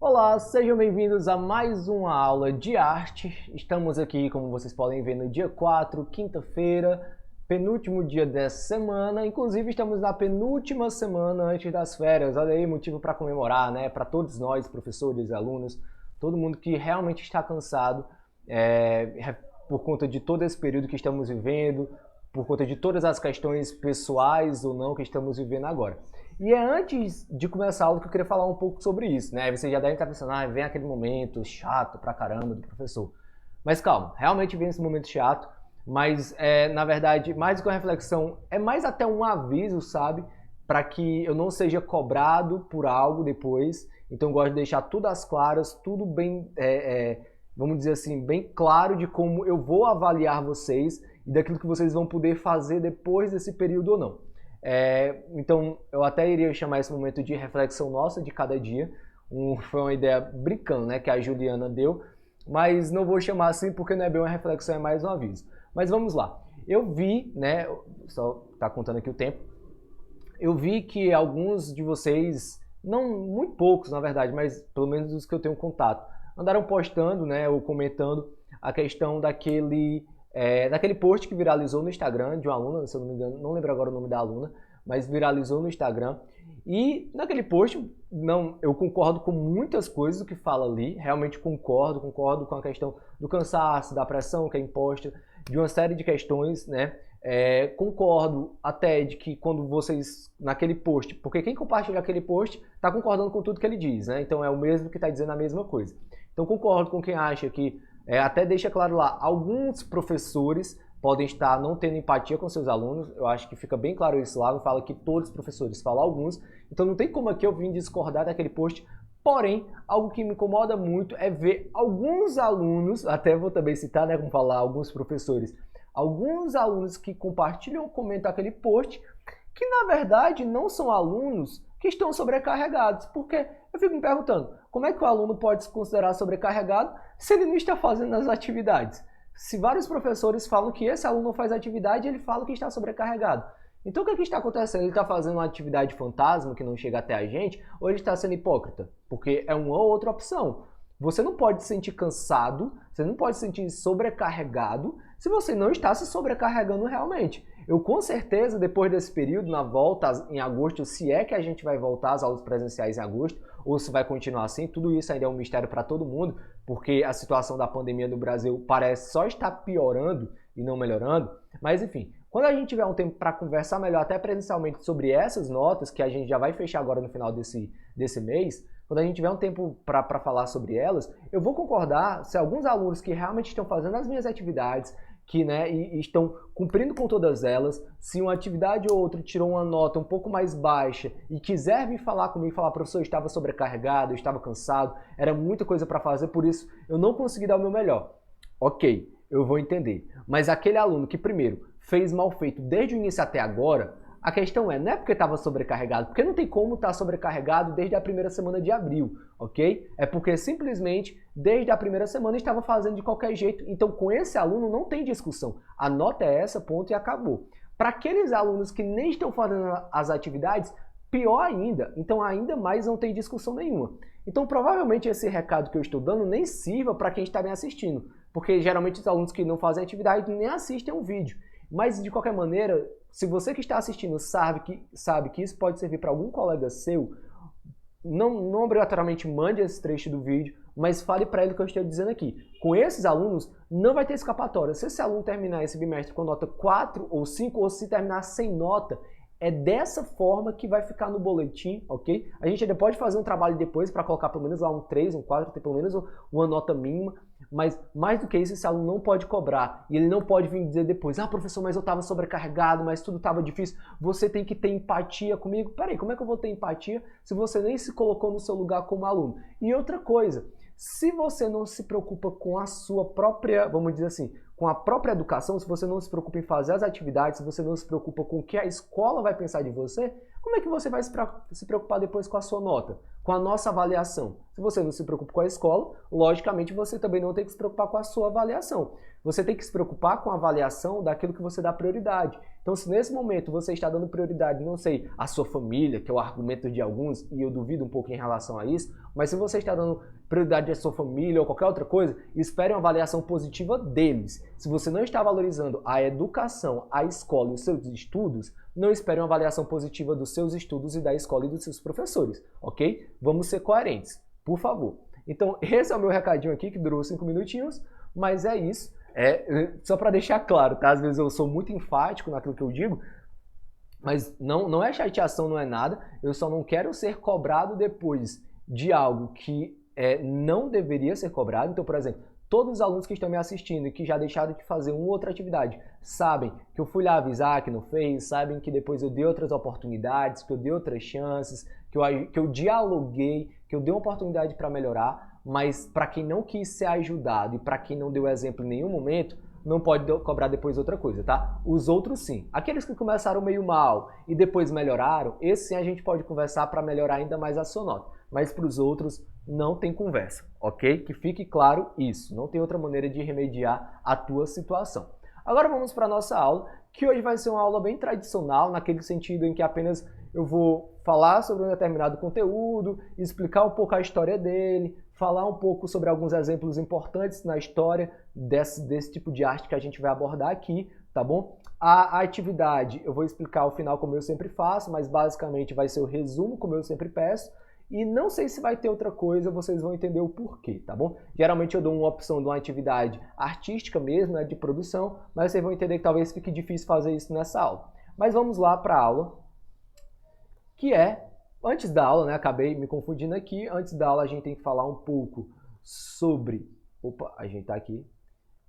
Olá, sejam bem-vindos a mais uma aula de arte. Estamos aqui, como vocês podem ver, no dia 4, quinta-feira, penúltimo dia dessa semana. Inclusive, estamos na penúltima semana antes das férias. Olha aí, motivo para comemorar, né? Para todos nós, professores, alunos, todo mundo que realmente está cansado por conta de todo esse período que estamos vivendo, por conta de todas as questões pessoais ou não que estamos vivendo agora. E é antes de começar a aula que eu queria falar um pouco sobre isso, né? Você já deve estar pensando, vem aquele momento chato pra caramba do professor. Mas calma, realmente vem esse momento chato, mas na verdade, mais do que uma reflexão, é mais até um aviso, sabe? Para que eu não seja cobrado por algo depois. Então eu gosto de deixar tudo às claras, tudo bem, vamos dizer assim, bem claro de como eu vou avaliar vocês e daquilo que vocês vão poder fazer depois desse período ou não. Então, eu até iria chamar esse momento de reflexão nossa de cada dia. Foi uma ideia brincando, né, que a Juliana deu, mas não vou chamar assim porque não é bem uma reflexão, é mais um aviso. Mas vamos lá. Eu vi, né, só tá contando aqui o tempo, eu vi que alguns de vocês, não muito poucos na verdade, mas pelo menos os que eu tenho contato, andaram postando, né, ou comentando a questão daquele post que viralizou no Instagram de uma aluna, se eu não me engano, não lembro agora o nome da aluna, mas viralizou no Instagram. E naquele post, eu concordo com muitas coisas do que fala ali, realmente concordo com a questão do cansaço, da pressão que é imposta, de uma série de questões, né? Concordo até de que quando vocês, naquele post, porque quem compartilha aquele post está concordando com tudo que ele diz, né? Então é o mesmo que está dizendo a mesma coisa. Então concordo com quem acha que até deixa claro lá, alguns professores podem estar não tendo empatia com seus alunos, eu acho que fica bem claro isso lá, não fala que todos os professores, fala alguns, então não tem como aqui eu vir discordar daquele post, porém, algo que me incomoda muito é ver alguns alunos, até vou também citar, né, como falar, alguns professores, alguns alunos que compartilham ou comentam aquele post, que na verdade não são alunos que estão sobrecarregados, porque eu fico me perguntando, como é que o aluno pode se considerar sobrecarregado se ele não está fazendo as atividades? Se vários professores falam que esse aluno não faz atividade, ele fala que está sobrecarregado. Então o que está acontecendo? Ele está fazendo uma atividade fantasma que não chega até a gente, ou ele está sendo hipócrita? Porque é uma ou outra opção. Você não pode se sentir cansado, você não pode se sentir sobrecarregado se você não está se sobrecarregando realmente. Eu com certeza, depois desse período, na volta em agosto, se é que a gente vai voltar às aulas presenciais em agosto, ou se vai continuar assim, tudo isso ainda é um mistério para todo mundo, porque a situação da pandemia no Brasil parece só estar piorando e não melhorando. Mas enfim, quando a gente tiver um tempo para conversar melhor, até presencialmente, sobre essas notas, que a gente já vai fechar agora no final desse mês, quando a gente tiver um tempo para falar sobre elas, eu vou concordar se alguns alunos que realmente estão fazendo as minhas atividades, que e estão cumprindo com todas elas, se uma atividade ou outra tirou uma nota um pouco mais baixa e quiser vir falar comigo, falar, professor, eu estava sobrecarregado, eu estava cansado, era muita coisa para fazer, por isso eu não consegui dar o meu melhor. Ok, eu vou entender. Mas aquele aluno que primeiro fez mal feito desde o início até agora, a questão não é porque estava sobrecarregado, porque não tem como estar sobrecarregado desde a primeira semana de abril, ok? É porque simplesmente desde a primeira semana estava fazendo de qualquer jeito. Então com esse aluno não tem discussão. A nota é essa, ponto e acabou. Para aqueles alunos que nem estão fazendo as atividades, pior ainda. Então ainda mais não tem discussão nenhuma. Então provavelmente esse recado que eu estou dando nem sirva para quem está me assistindo, porque geralmente os alunos que não fazem atividade nem assistem o vídeo. Mas de qualquer maneira, se você que está assistindo sabe que isso pode servir para algum colega seu, não obrigatoriamente mande esse trecho do vídeo, mas fale para ele o que eu estou dizendo aqui. Com esses alunos, não vai ter escapatória. Se esse aluno terminar esse bimestre com nota 4 ou 5, ou se terminar sem nota, é dessa forma que vai ficar no boletim, ok? A gente ainda pode fazer um trabalho depois para colocar pelo menos lá um 3, um 4, ter pelo menos uma nota mínima, mas mais do que isso, esse aluno não pode cobrar. E ele não pode vir dizer depois, professor, mas eu estava sobrecarregado, mas tudo estava difícil. Você tem que ter empatia comigo. Peraí, como é que eu vou ter empatia se você nem se colocou no seu lugar como aluno? E outra coisa, se você não se preocupa com a sua própria, vamos dizer assim, com a própria educação, se você não se preocupa em fazer as atividades, se você não se preocupa com o que a escola vai pensar de você, como é que você vai se preocupar depois com a sua nota, com a nossa avaliação? Se você não se preocupa com a escola, logicamente você também não tem que se preocupar com a sua avaliação. Você tem que se preocupar com a avaliação daquilo que você dá prioridade. Então, se nesse momento você está dando prioridade, não sei, à sua família, que é o argumento de alguns, e eu duvido um pouco em relação a isso, mas se você está dando prioridade à sua família ou qualquer outra coisa, espere uma avaliação positiva deles. Se você não está valorizando a educação, a escola e os seus estudos, não espere uma avaliação positiva dos seus estudos e da escola e dos seus professores, ok? Vamos ser coerentes, por favor. Então, esse é o meu recadinho aqui, que durou 5 minutinhos, mas é isso. Só para deixar claro, tá? Às vezes eu sou muito enfático naquilo que eu digo, mas não é chateação, não é nada. Eu só não quero ser cobrado depois de algo que não deveria ser cobrado. Então, por exemplo, todos os alunos que estão me assistindo e que já deixaram de fazer uma outra atividade sabem que eu fui lá avisar que não fez, sabem que depois eu dei outras oportunidades, que eu dei outras chances, que eu dialoguei, que eu dei uma oportunidade para melhorar. Mas para quem não quis ser ajudado e para quem não deu exemplo em nenhum momento, não pode cobrar depois outra coisa, tá? Os outros sim. Aqueles que começaram meio mal e depois melhoraram, esse sim a gente pode conversar para melhorar ainda mais a sua nota. Mas para os outros não tem conversa, ok? Que fique claro isso. Não tem outra maneira de remediar a tua situação. Agora vamos para a nossa aula, que hoje vai ser uma aula bem tradicional, naquele sentido em que apenas eu vou falar sobre um determinado conteúdo, explicar um pouco a história dele, falar um pouco sobre alguns exemplos importantes na história desse tipo de arte que a gente vai abordar aqui, tá bom? A atividade eu vou explicar ao final como eu sempre faço, mas basicamente vai ser o resumo como eu sempre peço. E não sei se vai ter outra coisa, vocês vão entender o porquê, tá bom? Geralmente eu dou uma opção de uma atividade artística mesmo, né, de produção, mas vocês vão entender que talvez fique difícil fazer isso nessa aula. Mas vamos lá para a aula, que antes da aula, né, acabei me confundindo aqui, antes da aula a gente tem que falar um pouco sobre, ajeitar aqui,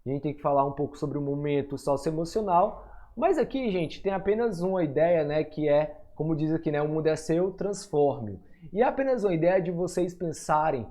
a gente tem que falar um pouco sobre o momento socioemocional, mas aqui, gente, tem apenas uma ideia, né, que como diz aqui, né, o mundo é seu, transforme-o. E é apenas uma ideia de vocês pensarem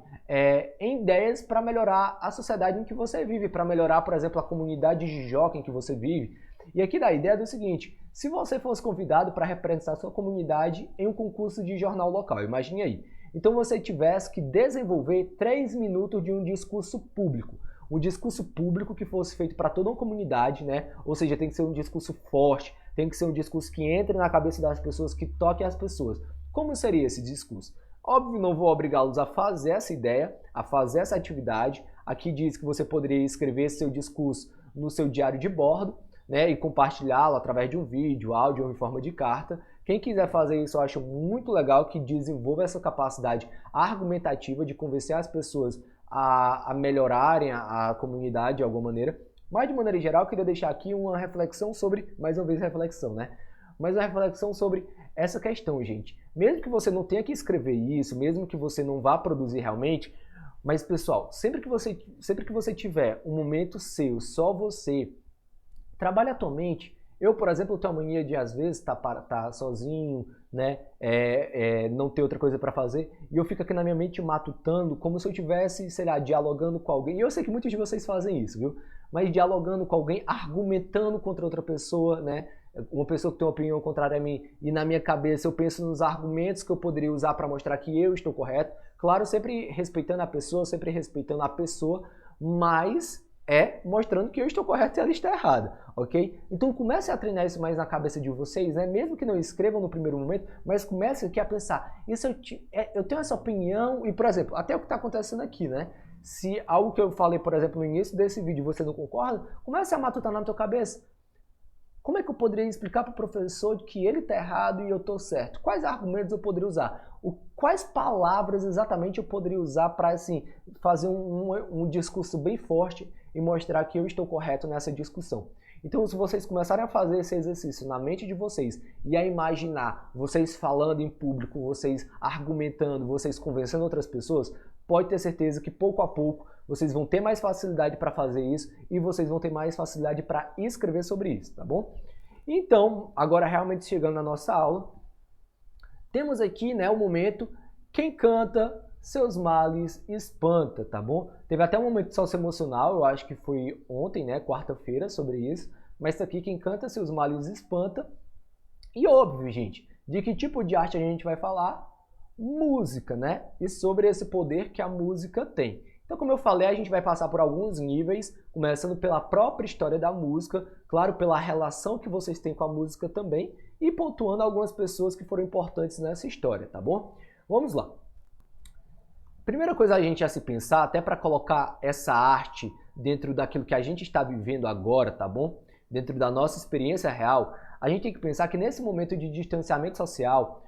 em ideias para melhorar a sociedade em que você vive, para melhorar, por exemplo, a comunidade de jockey em que você vive. E aqui dá a ideia do seguinte: se você fosse convidado para representar sua comunidade em um concurso de jornal local, imagine aí. Então você tivesse que desenvolver 3 minutos de um discurso público. Um discurso público que fosse feito para toda uma comunidade, né? Ou seja, tem que ser um discurso forte, tem que ser um discurso que entre na cabeça das pessoas, que toque as pessoas. Como seria esse discurso? Óbvio, não vou obrigá-los a fazer essa ideia, a fazer essa atividade. Aqui diz que você poderia escrever seu discurso no seu diário de bordo, né, e compartilhá-lo através de um vídeo, áudio ou em forma de carta. Quem quiser fazer isso, eu acho muito legal que desenvolva essa capacidade argumentativa de convencer as pessoas a melhorarem a comunidade de alguma maneira. Mas, de maneira geral, eu queria deixar aqui uma reflexão sobre, mais uma vez reflexão, né? Mas uma reflexão sobre essa questão, gente. Mesmo que você não tenha que escrever isso, mesmo que você não vá produzir realmente, mas, pessoal, sempre que você tiver um momento seu, só você, trabalhe a tua mente. Eu, por exemplo, tenho a mania de, às vezes, tá sozinho, né, não ter outra coisa para fazer, e eu fico aqui na minha mente matutando, como se eu estivesse, sei lá, dialogando com alguém. E eu sei que muitos de vocês fazem isso, viu? Mas dialogando com alguém, argumentando contra outra pessoa, né? Uma pessoa que tem uma opinião contrária a mim, e na minha cabeça eu penso nos argumentos que eu poderia usar para mostrar que eu estou correto. Claro, sempre respeitando a pessoa, mas mostrando que eu estou correto e ela está errada, ok? Então comece a treinar isso mais na cabeça de vocês, né? Mesmo que não escrevam no primeiro momento, mas comece aqui a pensar, eu tenho essa opinião, e por exemplo, até o que está acontecendo aqui, né? Se algo que eu falei, por exemplo, no início desse vídeo você não concorda, comece a matutar na tua cabeça. Como é que eu poderia explicar para o professor que ele está errado e eu estou certo? Quais argumentos eu poderia usar? Quais palavras exatamente eu poderia usar para assim, fazer um discurso bem forte e mostrar que eu estou correto nessa discussão? Então, se vocês começarem a fazer esse exercício na mente de vocês e a imaginar vocês falando em público, vocês argumentando, vocês convencendo outras pessoas, pode ter certeza que pouco a pouco vocês vão ter mais facilidade para fazer isso e vocês vão ter mais facilidade para escrever sobre isso, tá bom? Então, agora realmente chegando na nossa aula, temos aqui, né, o momento, quem canta seus males espanta, tá bom? Teve até um momento socioemocional, eu acho que foi ontem, né, quarta-feira, sobre isso, mas isso aqui, quem canta seus males espanta. E óbvio, gente, de que tipo de arte a gente vai falar? Música, né? E sobre esse poder que a música tem. Então, como eu falei, a gente vai passar por alguns níveis, começando pela própria história da música, claro, pela relação que vocês têm com a música também, e pontuando algumas pessoas que foram importantes nessa história, tá bom? Vamos lá. Primeira coisa a gente a se pensar, até para colocar essa arte dentro daquilo que a gente está vivendo agora, tá bom? Dentro da nossa experiência real, a gente tem que pensar que nesse momento de distanciamento social,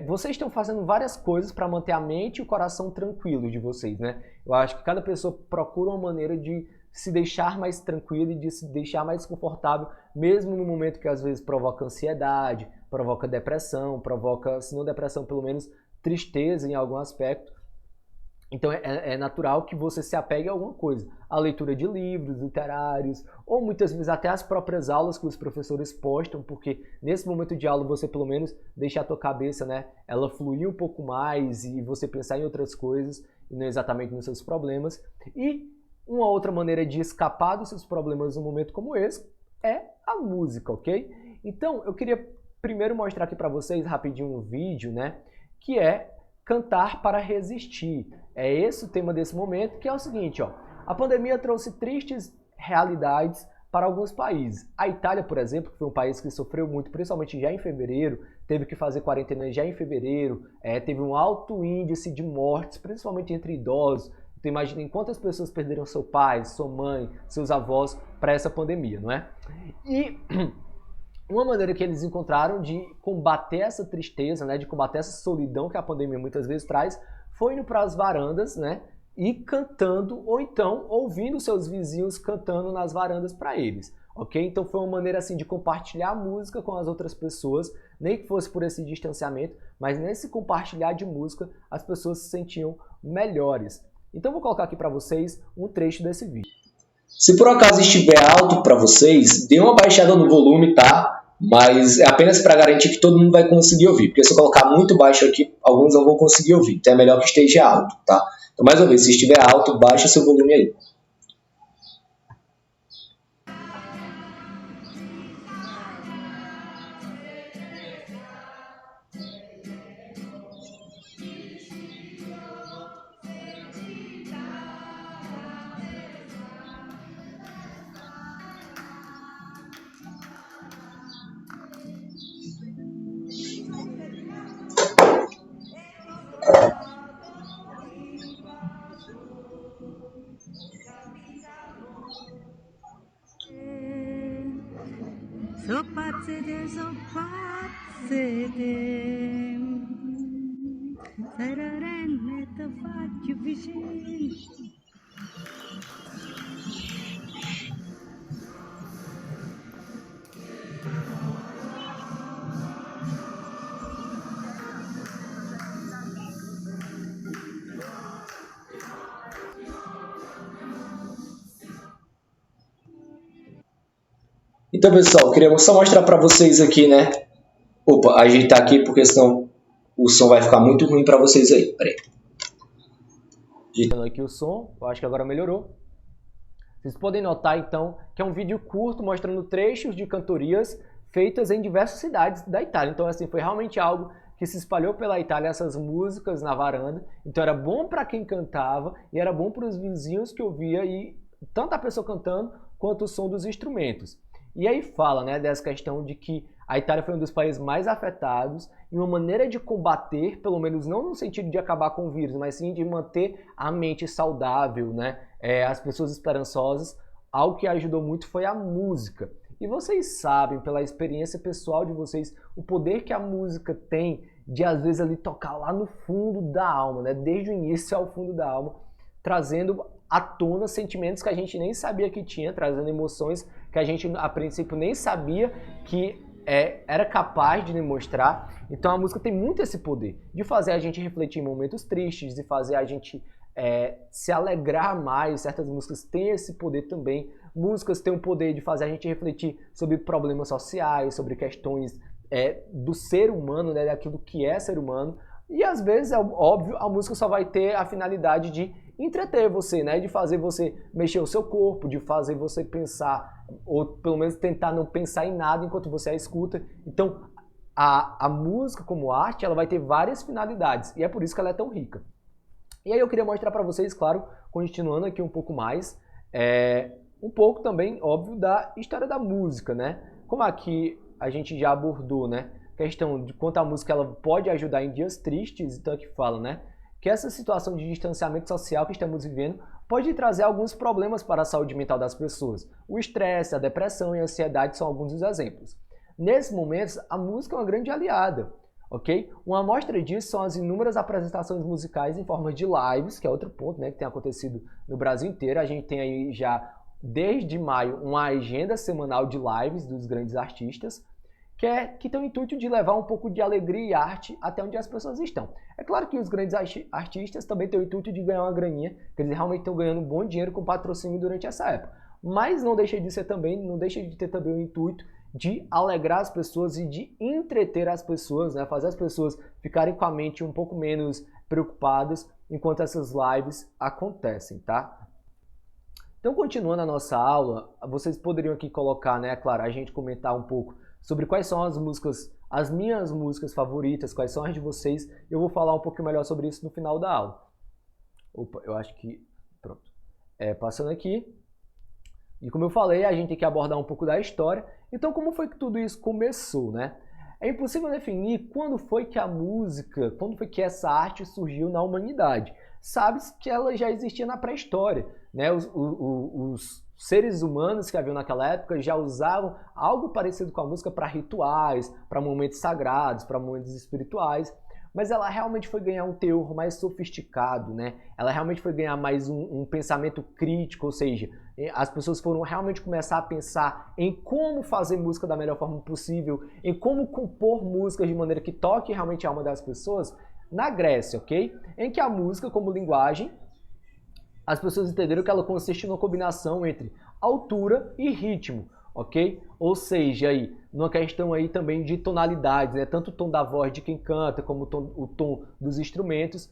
vocês estão fazendo várias coisas para manter a mente e o coração tranquilos de vocês, né? Eu acho que cada pessoa procura uma maneira de se deixar mais tranquilo e de se deixar mais confortável, mesmo no momento que às vezes provoca ansiedade, provoca depressão, provoca, se não depressão, pelo menos tristeza em algum aspecto. Então é natural que você se apegue a alguma coisa. A leitura de livros literários, ou muitas vezes até as próprias aulas que os professores postam, porque nesse momento de aula você pelo menos deixa a tua cabeça, né, ela fluir um pouco mais e você pensar em outras coisas e não exatamente nos seus problemas. E uma outra maneira de escapar dos seus problemas num momento como esse é a música, ok? Então eu queria primeiro mostrar aqui para vocês rapidinho um vídeo, né, que é Cantar para Resistir. É esse o tema desse momento, que é o seguinte, ó. A pandemia trouxe tristes realidades para alguns países. A Itália, por exemplo, que foi um país que sofreu muito, principalmente já em fevereiro, teve que fazer quarentena já em fevereiro, teve um alto índice de mortes, principalmente entre idosos. Então imaginem quantas pessoas perderam seu pai, sua mãe, seus avós para essa pandemia, não é? E uma maneira que eles encontraram de combater essa tristeza, né, de combater essa solidão que a pandemia muitas vezes traz, foi indo para as varandas, né, e cantando, ou então ouvindo seus vizinhos cantando nas varandas para eles, ok? Então foi uma maneira assim de compartilhar a música com as outras pessoas, nem que fosse por esse distanciamento, mas nesse compartilhar de música as pessoas se sentiam melhores. Então vou colocar aqui para vocês um trecho desse vídeo. Se por acaso estiver alto para vocês, dê uma baixada no volume, tá? Mas é apenas para garantir que todo mundo vai conseguir ouvir. Porque se eu colocar muito baixo aqui, alguns não vão conseguir ouvir. Então é melhor que esteja alto, tá? Então mais uma vez, se estiver alto, baixa seu volume aí. So pazze so pazze sararenne te faccio vicino. Então, pessoal, queria só mostrar para vocês aqui, né? Opa, ajeitar aqui, porque senão o som vai ficar muito ruim para vocês aí. Peraí. Ajeitando aqui o som, eu acho que agora melhorou. Vocês podem notar, então, que é um vídeo curto mostrando trechos de cantorias feitas em diversas cidades da Itália. Então, assim, foi realmente algo que se espalhou pela Itália, essas músicas na varanda. Então, era bom para quem cantava e era bom para os vizinhos que ouvia, e tanto a pessoa cantando quanto o som dos instrumentos. E aí fala, né, dessa questão de que a Itália foi um dos países mais afetados e uma maneira de combater, pelo menos não no sentido de acabar com o vírus, mas sim de manter a mente saudável, né, as pessoas esperançosas, algo que ajudou muito foi a música. E vocês sabem, pela experiência pessoal de vocês, o poder que a música tem de às vezes ali tocar lá no fundo da alma, né, desde o início ao fundo da alma, trazendo à tona sentimentos que a gente nem sabia que tinha, trazendo emoções que a gente a princípio nem sabia que era capaz de demonstrar. Então a música tem muito esse poder de fazer a gente refletir em momentos tristes, de fazer a gente se alegrar mais. Certas músicas têm esse poder também. Músicas têm o poder de fazer a gente refletir sobre problemas sociais, sobre questões do ser humano, né, daquilo que é ser humano. E às vezes, é óbvio, a música só vai ter a finalidade de entreter você, né? De fazer você mexer o seu corpo, de fazer você pensar, ou pelo menos tentar não pensar em nada enquanto você a escuta. Então, a música como arte, ela vai ter várias finalidades, e é por isso que ela é tão rica. E aí eu queria mostrar para vocês, claro, continuando aqui um pouco mais, um pouco também, óbvio, da história da música, né? Como aqui a gente já abordou, né? Questão de quanto a música ela pode ajudar em dias tristes, então aqui fala, né? Que essa situação de distanciamento social que estamos vivendo pode trazer alguns problemas para a saúde mental das pessoas. O estresse, a depressão e a ansiedade são alguns dos exemplos. Nesses momentos, a música é uma grande aliada, ok? Uma amostra disso são as inúmeras apresentações musicais em forma de lives, que é outro ponto, né, que tem acontecido no Brasil inteiro. A gente tem aí já, desde maio, uma agenda semanal de lives dos grandes artistas, que tem o intuito de levar um pouco de alegria e arte até onde as pessoas estão. É claro que os grandes artistas também têm o intuito de ganhar uma graninha, que eles realmente estão ganhando um bom dinheiro com patrocínio durante essa época. Mas não deixa de ter também o intuito de alegrar as pessoas e de entreter as pessoas, né? Fazer as pessoas ficarem com a mente um pouco menos preocupadas enquanto essas lives acontecem, tá? Então, continuando a nossa aula, vocês poderiam aqui colocar, né, claro, a gente comentar um pouco sobre quais são as minhas músicas favoritas, quais são as de vocês. Eu vou falar um pouco melhor sobre isso no final da aula. Opa, eu acho que... Pronto. Passando aqui. E como eu falei, a gente tem que abordar um pouco da história. Então, como foi que tudo isso começou, né? É impossível definir quando foi que a música, quando foi que essa arte surgiu na humanidade. Sabe-se que ela já existia na pré-história, né? Os seres humanos que haviam naquela época já usavam algo parecido com a música para rituais, para momentos sagrados, para momentos espirituais. Mas ela realmente foi ganhar um teor mais sofisticado, né? Ela realmente foi ganhar mais um pensamento crítico, ou seja, as pessoas foram realmente começar a pensar em como fazer música da melhor forma possível, em como compor músicas de maneira que toque realmente a alma das pessoas na Grécia, ok? Em que a música, como linguagem, as pessoas entenderam que ela consiste numa combinação entre altura e ritmo, ok? Ou seja, aí, numa questão aí também de tonalidades, né? Tanto o tom da voz de quem canta, como o tom dos instrumentos.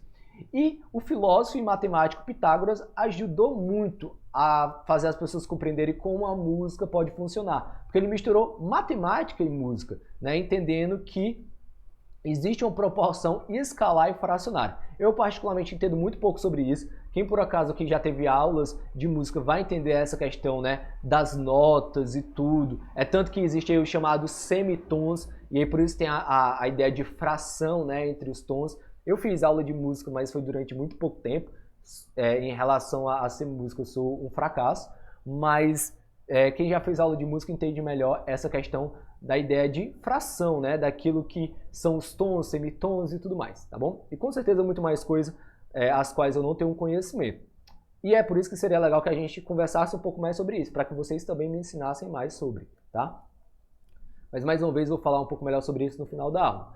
E o filósofo e matemático Pitágoras ajudou muito a fazer as pessoas compreenderem como a música pode funcionar. Porque ele misturou matemática e música, né? Entendendo que existe uma proporção escalar e fracionária. Eu particularmente entendo muito pouco sobre isso. Quem por acaso aqui já teve aulas de música vai entender essa questão, né, das notas e tudo. É tanto que existe aí o chamado semitons, e aí por isso tem a ideia de fração, né, entre os tons. Eu fiz aula de música, mas foi durante muito pouco tempo. Em relação a ser música, eu sou um fracasso. Mas quem já fez aula de música entende melhor essa questão da ideia de fração, né, daquilo que são os tons, semitons e tudo mais, tá bom? E com certeza muito mais coisa as quais eu não tenho um conhecimento. E é por isso que seria legal que a gente conversasse um pouco mais sobre isso, para que vocês também me ensinassem mais sobre, tá? Mas mais uma vez eu vou falar um pouco melhor sobre isso no final da aula.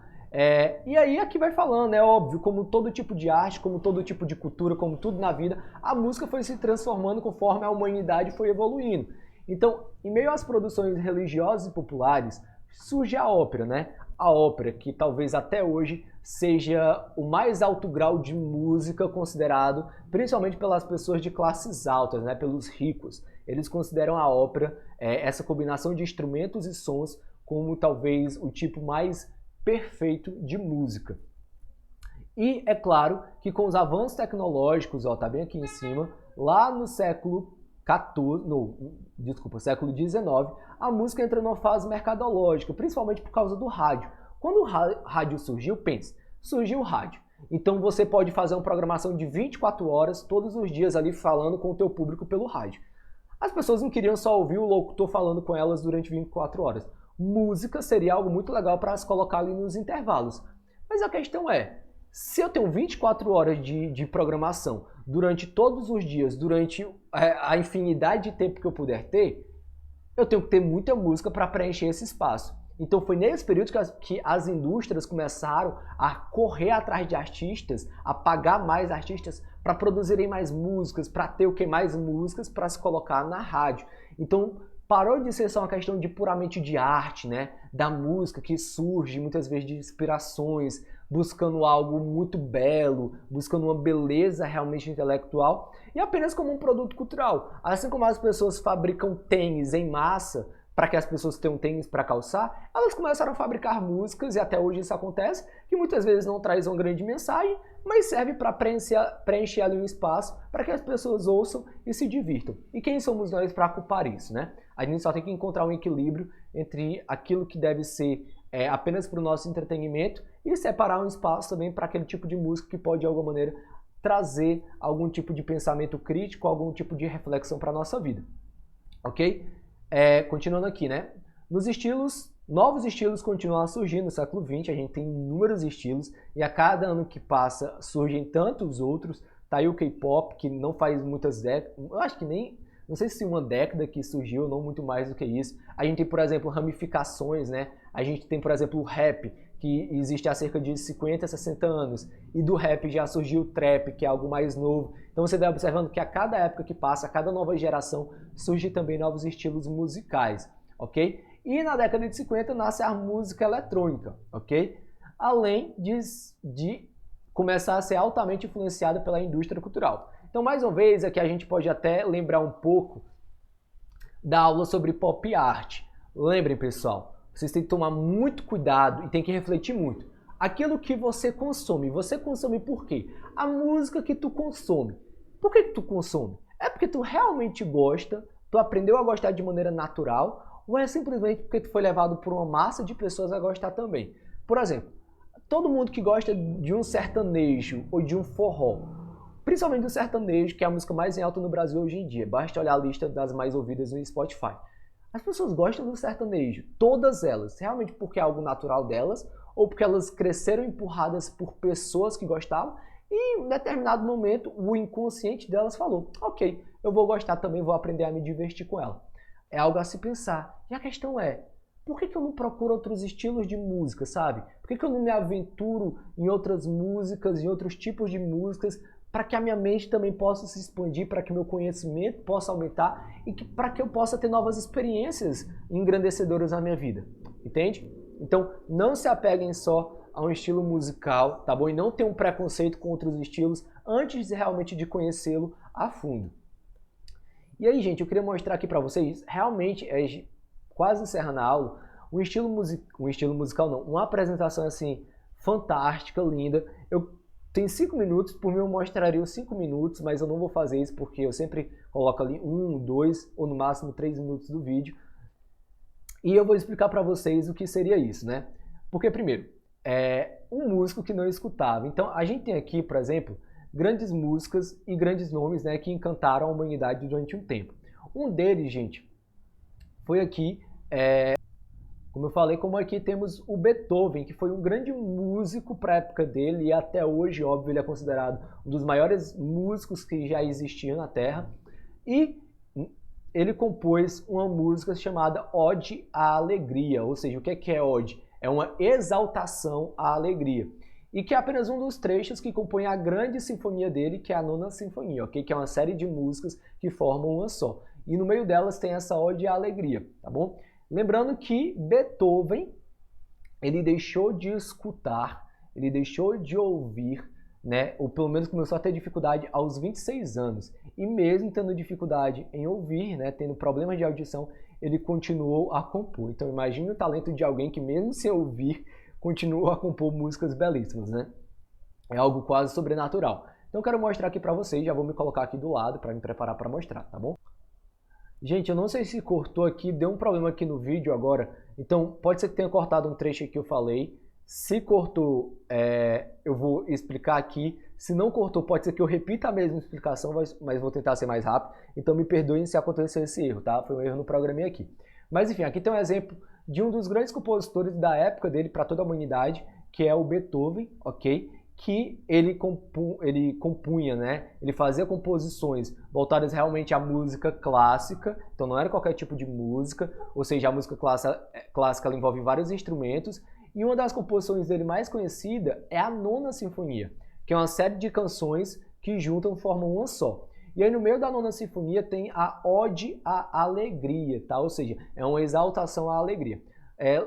E aí aqui vai falando, é óbvio, como todo tipo de arte, como todo tipo de cultura, como tudo na vida, a música foi se transformando conforme a humanidade foi evoluindo. Então, em meio às produções religiosas e populares, surge a ópera, né? A ópera, que talvez até hoje seja o mais alto grau de música considerado, principalmente pelas pessoas de classes altas, né? Pelos ricos. Eles consideram a ópera, essa combinação de instrumentos e sons, como talvez o tipo mais perfeito de música. E é claro que com os avanços tecnológicos, ó, tá bem aqui em cima, lá no século XIX, a música entra numa fase mercadológica, principalmente por causa do rádio. Quando o rádio surgiu, surgiu o rádio. Então você pode fazer uma programação de 24 horas, todos os dias ali falando com o teu público pelo rádio. As pessoas não queriam só ouvir o locutor falando com elas durante 24 horas. Música seria algo muito legal para se colocar ali nos intervalos. Mas a questão é, se eu tenho 24 horas de programação durante todos os dias, durante a infinidade de tempo que eu puder ter, eu tenho que ter muita música para preencher esse espaço. Então foi nesse período que as indústrias começaram a correr atrás de artistas, a pagar mais artistas para produzirem mais músicas, para ter o que mais músicas para se colocar na rádio. Então parou de ser só uma questão de puramente de arte, né? Da música que surge muitas vezes de inspirações, buscando algo muito belo, buscando uma beleza realmente intelectual, e apenas como um produto cultural. Assim como as pessoas fabricam tênis em massa para que as pessoas tenham tênis para calçar, elas começaram a fabricar músicas, e até hoje isso acontece, que muitas vezes não traz uma grande mensagem, mas serve para preencher ali um espaço para que as pessoas ouçam e se divirtam. E quem somos nós para culpar isso, né? A gente só tem que encontrar um equilíbrio entre aquilo que deve ser apenas para o nosso entretenimento e separar um espaço também para aquele tipo de música que pode, de alguma maneira, trazer algum tipo de pensamento crítico, algum tipo de reflexão para a nossa vida. Ok? Continuando aqui, né? Nos estilos, novos estilos continuam a surgir no século XX, a gente tem inúmeros estilos e a cada ano que passa surgem tantos outros. Tá aí o K-pop, que não faz muitas décadas, eu acho que nem, não sei se uma década que surgiu, não muito mais do que isso. A gente tem, por exemplo, ramificações, né? A gente tem, por exemplo, o rap, que existe há cerca de 50, 60 anos. E do rap já surgiu o trap, que é algo mais novo. Então você vai observando que a cada época que passa, a cada nova geração, surge também novos estilos musicais, ok? E na década de 50 nasce a música eletrônica, ok? Além de começar a ser altamente influenciada pela indústria cultural. Então, mais uma vez, aqui a gente pode até lembrar um pouco da aula sobre pop art. Lembrem, pessoal, vocês têm que tomar muito cuidado e tem que refletir muito. Aquilo que você consome por quê? A música que tu consome. Por que tu consome? É porque tu realmente gosta, tu aprendeu a gostar de maneira natural, ou é simplesmente porque tu foi levado por uma massa de pessoas a gostar também? Por exemplo, todo mundo que gosta de um sertanejo ou de um forró, principalmente do sertanejo, que é a música mais em alta no Brasil hoje em dia, basta olhar a lista das mais ouvidas no Spotify. As pessoas gostam do sertanejo, todas elas, realmente porque é algo natural delas, ou porque elas cresceram empurradas por pessoas que gostavam, e em determinado momento o inconsciente delas falou, ok, eu vou gostar também, vou aprender a me divertir com ela. É algo a se pensar. E a questão é, por que eu não procuro outros estilos de música, sabe? Por que eu não me aventuro em outras músicas, em outros tipos de músicas, para que a minha mente também possa se expandir, para que meu conhecimento possa aumentar e para que eu possa ter novas experiências engrandecedoras na minha vida, entende? Então, não se apeguem só a um estilo musical, tá bom? E não tenham um preconceito com outros estilos antes de realmente de conhecê-lo a fundo. E aí, gente, eu queria mostrar aqui para vocês, realmente, quase encerrando a aula, um estilo musical não, uma apresentação assim, fantástica, linda. Eu tenho 5 minutos, por mim eu mostraria os 5 minutos, mas eu não vou fazer isso porque eu sempre coloco ali 1, 2 ou no máximo 3 minutos do vídeo. E eu vou explicar para vocês o que seria isso, né? Porque primeiro, um músico que não escutava. Então a gente tem aqui, por exemplo, grandes músicas e grandes nomes, né, que encantaram a humanidade durante um tempo. Um deles, gente, foi aqui, como eu falei, como aqui temos o Beethoven, que foi um grande músico para a época dele e até hoje, óbvio, ele é considerado um dos maiores músicos que já existiam na Terra. E ele compôs uma música chamada Ode à Alegria, ou seja, o que é ode? É uma exaltação à alegria. E que é apenas um dos trechos que compõe a grande sinfonia dele, que é a Nona Sinfonia, ok? Que é uma série de músicas que formam uma só. E no meio delas tem essa Ode à Alegria, tá bom? Lembrando que Beethoven, ele deixou de escutar, ele deixou de ouvir, né? Ou pelo menos começou a ter dificuldade aos 26 anos. E mesmo tendo dificuldade em ouvir, né? Tendo problemas de audição, ele continuou a compor. Então imagine o talento de alguém que mesmo sem ouvir, continuou a compor músicas belíssimas, né? É algo quase sobrenatural. Então eu quero mostrar aqui pra vocês, já vou me colocar aqui do lado para me preparar para mostrar, tá bom? Gente, eu não sei se cortou aqui, deu um problema aqui no vídeo agora, então pode ser que tenha cortado um trecho aqui que eu falei. Se cortou, eu vou explicar aqui. Se não cortou, pode ser que eu repita a mesma explicação, mas vou tentar ser mais rápido. Então me perdoem se aconteceu esse erro, tá? Foi um erro no programinha aqui. Mas enfim, aqui tem um exemplo de um dos grandes compositores da época dele para toda a humanidade, que é o Beethoven, ok? Que ele compunha, né? Ele fazia composições voltadas realmente à música clássica, então não era qualquer tipo de música, ou seja, a música clássica ela envolve vários instrumentos, e uma das composições dele mais conhecida é a Nona Sinfonia, que é uma série de canções que juntam e formam uma só. E aí no meio da Nona Sinfonia tem a Ode à Alegria, tá? Ou seja, é uma exaltação à alegria.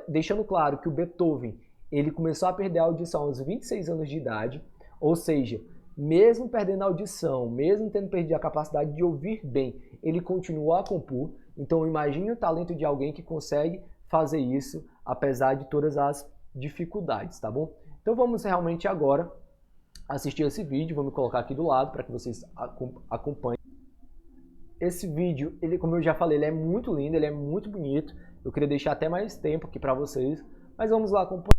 Deixando claro que o Beethoven, ele começou a perder a audição aos 26 anos de idade, ou seja, mesmo perdendo a audição, mesmo tendo perdido a capacidade de ouvir bem, ele continuou a compor. Então imagine o talento de alguém que consegue fazer isso, apesar de todas as dificuldades, tá bom? Então vamos realmente agora assistir esse vídeo, vou me colocar aqui do lado para que vocês acompanhem. Esse vídeo, ele, como eu já falei, ele é muito lindo, ele é muito bonito. Eu queria deixar até mais tempo aqui para vocês, mas vamos lá acompanhar.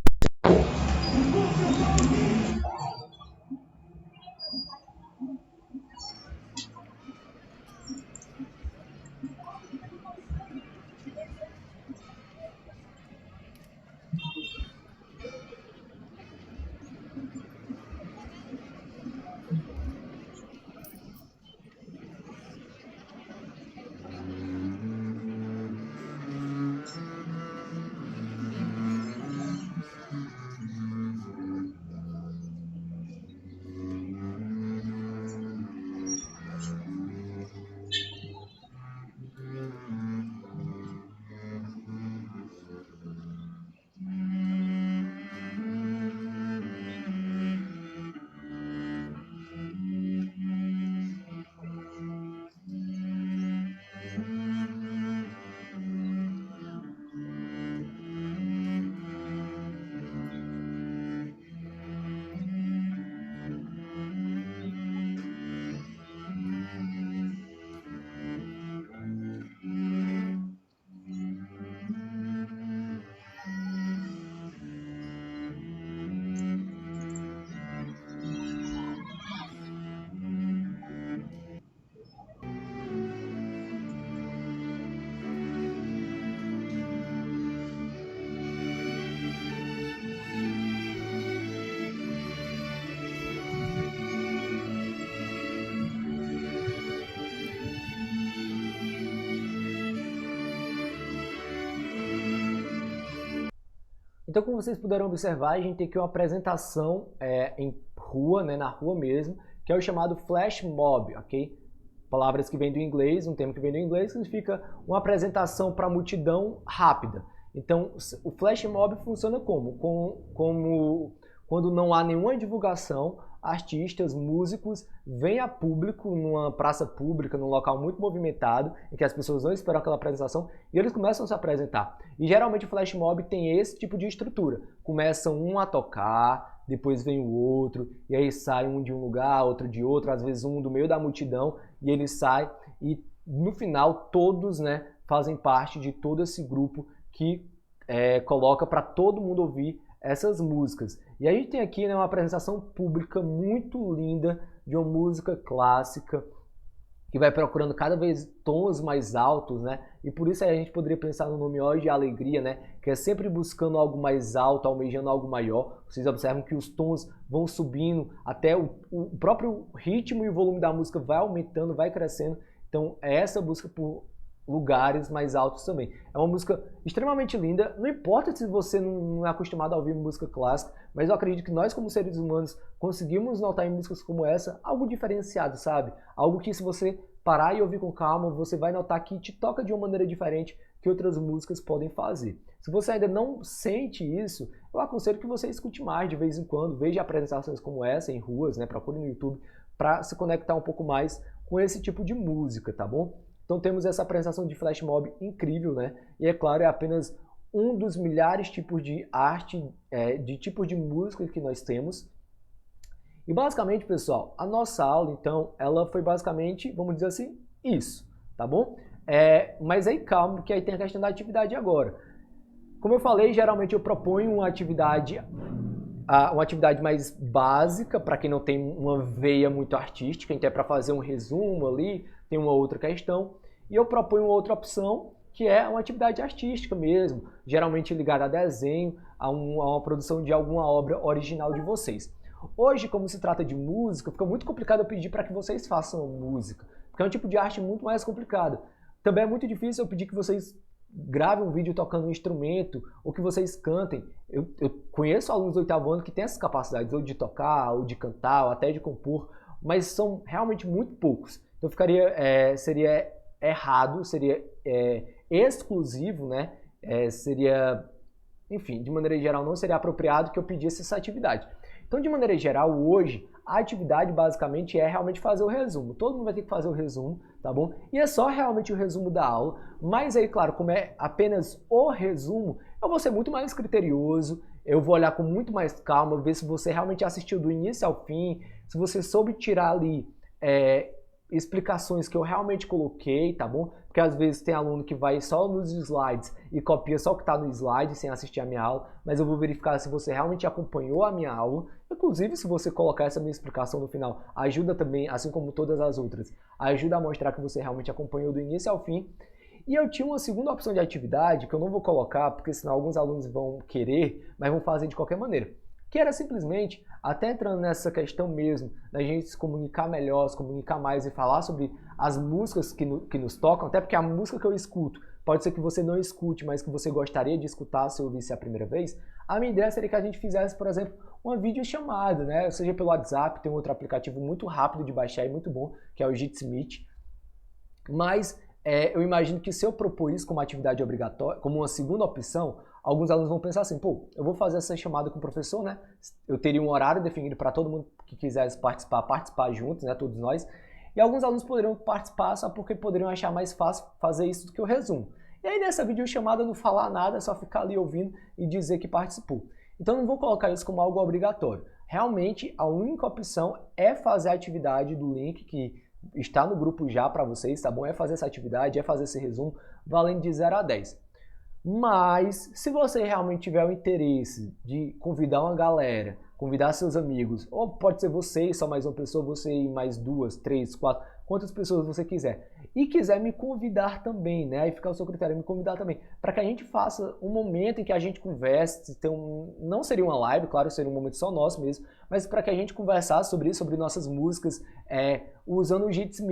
Então, como vocês puderam observar, a gente tem aqui uma apresentação em rua, né, na rua mesmo, que é o chamado flash mob, ok? Palavras que vêm do inglês, um termo que vem do inglês, significa uma apresentação para multidão rápida. Então, o flash mob funciona como? Como quando não há nenhuma divulgação, artistas, músicos vêm a público numa praça pública, num local muito movimentado, em que as pessoas não esperam aquela apresentação, e eles começam a se apresentar. E geralmente o flash mob tem esse tipo de estrutura. Começa um a tocar, depois vem o outro, e aí sai um de um lugar, outro de outro, às vezes um do meio da multidão, e ele sai, e no final todos, né, fazem parte de todo esse grupo que coloca para todo mundo ouvir essas músicas. E a gente tem aqui, né, uma apresentação pública muito linda de uma música clássica que vai procurando cada vez tons mais altos, né? E por isso a gente poderia pensar no nome Ode de Alegria, né? Que é sempre buscando algo mais alto, almejando algo maior. Vocês observam que os tons vão subindo, até o próprio ritmo e o volume da música vai aumentando, vai crescendo. Então é essa busca por lugares mais altos também. É uma música extremamente linda, não importa se você não é acostumado a ouvir música clássica, mas eu acredito que nós como seres humanos conseguimos notar em músicas como essa algo diferenciado, sabe? Algo que se você parar e ouvir com calma, você vai notar que te toca de uma maneira diferente que outras músicas podem fazer. Se você ainda não sente isso, eu aconselho que você escute mais de vez em quando, veja apresentações como essa em ruas, né? Procure no YouTube para se conectar um pouco mais com esse tipo de música, tá bom? Então temos essa apresentação de flash mob incrível, né? E é claro, é apenas um dos milhares de tipos de arte, de tipos de música que nós temos. E basicamente, pessoal, a nossa aula, então, ela foi basicamente, vamos dizer assim, isso, tá bom? Mas aí calma, que aí tem a questão da atividade agora. Como eu falei, geralmente eu proponho uma atividade mais básica, para quem não tem uma veia muito artística, então é para fazer um resumo ali, tem uma outra questão, e eu proponho outra opção, que é uma atividade artística mesmo, geralmente ligada a desenho, a uma produção de alguma obra original de vocês. Hoje, como se trata de música, fica muito complicado eu pedir para que vocês façam música, porque é um tipo de arte muito mais complicado. Também é muito difícil eu pedir que vocês gravem um vídeo tocando um instrumento, ou que vocês cantem. Eu conheço alunos do 8º ano que têm essas capacidades, ou de tocar, ou de cantar, ou até de compor, mas são realmente muito poucos. Então seria errado, seria exclusivo, né? Seria enfim, de maneira geral não seria apropriado que eu pedisse essa atividade. Então, de maneira geral, hoje, a atividade basicamente é realmente fazer o resumo. Todo mundo vai ter que fazer o resumo, tá bom? E é só realmente o resumo da aula, mas aí, claro, como é apenas o resumo, eu vou ser muito mais criterioso, eu vou olhar com muito mais calma, ver se você realmente assistiu do início ao fim, se você soube tirar ali explicações que eu realmente coloquei, tá bom? Porque às vezes tem aluno que vai só nos slides e copia só o que está no slide sem assistir a minha aula, mas eu vou verificar se você realmente acompanhou a minha aula. Inclusive, se você colocar essa minha explicação no final, ajuda também, assim como todas as outras, ajuda a mostrar que você realmente acompanhou do início ao fim. E eu tinha uma segunda opção de atividade que eu não vou colocar, porque senão alguns alunos vão querer, mas vão fazer de qualquer maneira. Que era simplesmente, até entrando nessa questão mesmo, da gente se comunicar melhor, se comunicar mais e falar sobre as músicas que nos tocam, até porque a música que eu escuto, pode ser que você não escute, mas que você gostaria de escutar se eu ouvisse a primeira vez. A minha ideia seria que a gente fizesse, por exemplo, uma videochamada, né? Seja pelo WhatsApp, tem um outro aplicativo muito rápido de baixar e muito bom, que é o Jitsi. Mas eu imagino que se eu propor isso como atividade obrigatória, como uma segunda opção, alguns alunos vão pensar assim, pô, eu vou fazer essa chamada com o professor, né? Eu teria um horário definido para todo mundo que quisesse participar juntos, né? Todos nós. E alguns alunos poderiam participar só porque poderiam achar mais fácil fazer isso do que o resumo. E aí nessa videochamada não falar nada, é só ficar ali ouvindo e dizer que participou. Então não vou colocar isso como algo obrigatório. Realmente a única opção é fazer a atividade do link que está no grupo já para vocês, tá bom? É fazer essa atividade, é fazer esse resumo, valendo de 0 a 10. Mas, se você realmente tiver o interesse de convidar uma galera, convidar seus amigos, ou pode ser você e só mais uma pessoa, você e mais 2, 3, 4, quantas pessoas você quiser, e quiser me convidar também, né? Aí fica o seu critério, me convidar também, para que a gente faça um momento em que a gente converse, não seria uma live, claro, seria um momento só nosso mesmo, mas para que a gente conversasse sobre isso, sobre nossas músicas, usando o Jitsi.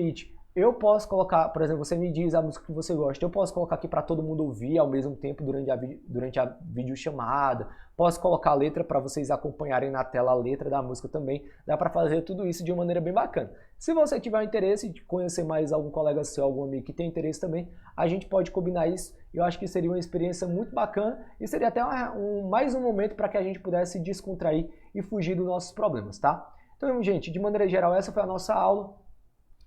Eu posso colocar, por exemplo, você me diz a música que você gosta, eu posso colocar aqui para todo mundo ouvir ao mesmo tempo durante a videochamada, posso colocar a letra para vocês acompanharem na tela a letra da música também, dá para fazer tudo isso de uma maneira bem bacana. Se você tiver interesse de conhecer mais algum colega seu, algum amigo que tem interesse também, a gente pode combinar isso, eu acho que seria uma experiência muito bacana e seria até mais um momento para que a gente pudesse descontrair e fugir dos nossos problemas, tá? Então, gente, de maneira geral, essa foi a nossa aula.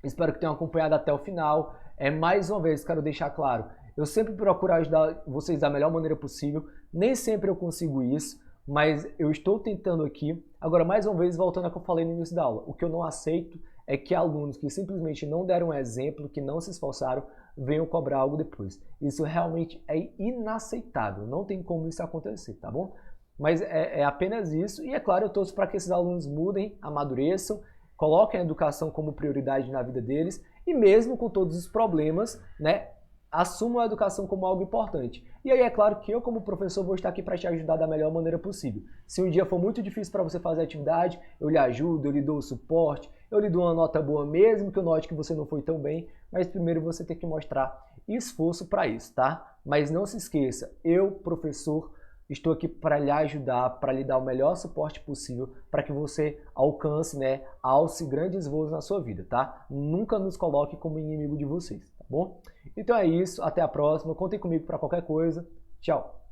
Espero que tenham acompanhado até o final. Mais uma vez, quero deixar claro, eu sempre procuro ajudar vocês da melhor maneira possível. Nem sempre eu consigo isso, mas eu estou tentando aqui. Agora, mais uma vez, voltando ao que eu falei no início da aula, o que eu não aceito é que alunos que simplesmente não deram um exemplo, que não se esforçaram, venham cobrar algo depois. Isso realmente é inaceitável, não tem como isso acontecer, tá bom? Mas é apenas isso, e é claro, eu torço para que esses alunos mudem, amadureçam, coloquem a educação como prioridade na vida deles e mesmo com todos os problemas, né, assumam a educação como algo importante. E aí é claro que eu como professor vou estar aqui para te ajudar da melhor maneira possível. Se um dia for muito difícil para você fazer a atividade, eu lhe ajudo, eu lhe dou o suporte, eu lhe dou uma nota boa mesmo que eu note que você não foi tão bem, mas primeiro você tem que mostrar esforço para isso, tá? Mas não se esqueça, eu, professor, estou aqui para lhe ajudar, para lhe dar o melhor suporte possível para que você alcance, né, alce grandes voos na sua vida, tá? Nunca nos coloque como inimigo de vocês, tá bom? Então é isso, até a próxima, contem comigo para qualquer coisa, tchau!